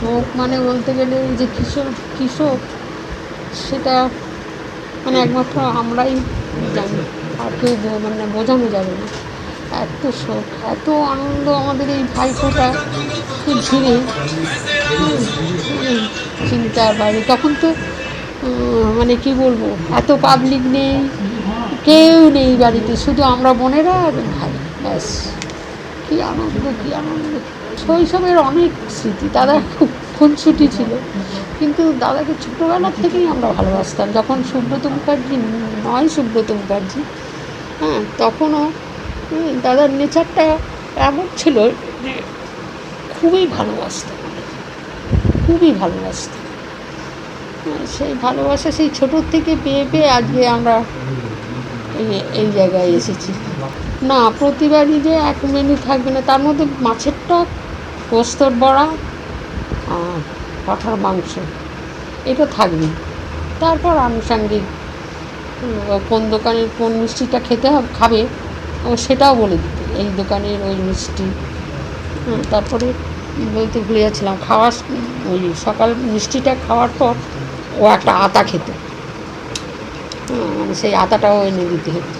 শোক মানে বলতে গেলে এই যে কৃষক সেটা মানে একমাত্র আমরাই জানি, আর কেউ মানে বোঝানো যাবে না। এত শোক, এত আনন্দ আমাদের এই ভাইফোঁটাকে ঘিরে, মানে চিন্তার বাইরে। তখন তো মানে কি বলবো, এত পাবলিক নেই, কেউ নেই বাড়িতে, শুধু আমরা বোনেরা আর ভাই, ব্যাস। কী আনন্দ, কী আনন্দ! শৈশবের অনেক স্মৃতি। দাদা খুব খুনসুটি ছিল, কিন্তু দাদাকে ছোটোবেলার থেকেই আমরা ভালোবাসতাম। যখন সুব্রত মুখার্জি নয়, সুব্রত মুখার্জি, হ্যাঁ, তখনও দাদার নেচারটা এমন ছিল যে খুবই ভালোবাসতাম, খুবই ভালোবাসতাম। সেই ভালোবাসা সেই ছোটোর থেকে পেয়ে পেয়ে আজকে আমরা এই জায়গায় এসেছি। না, প্রতিবারই যে এক মেনু থাকবে না, তার মধ্যে মাছের টক, পোস্তর বড়া আর পাঁঠার মাংস, এটা থাকবে। তারপর আনুষাঙ্গিক কোন দোকানের কোন মিষ্টিটা খাবে ও সেটাও বলে দিত, এই দোকানের ওই মিষ্টি। তারপরে বলতে ভুলে যাচ্ছিলাম, ওই সকাল মিষ্টিটা খাওয়ার পর ও একটা আতা খেত, মানে সেই আতাটাও এনে দিতে হতো।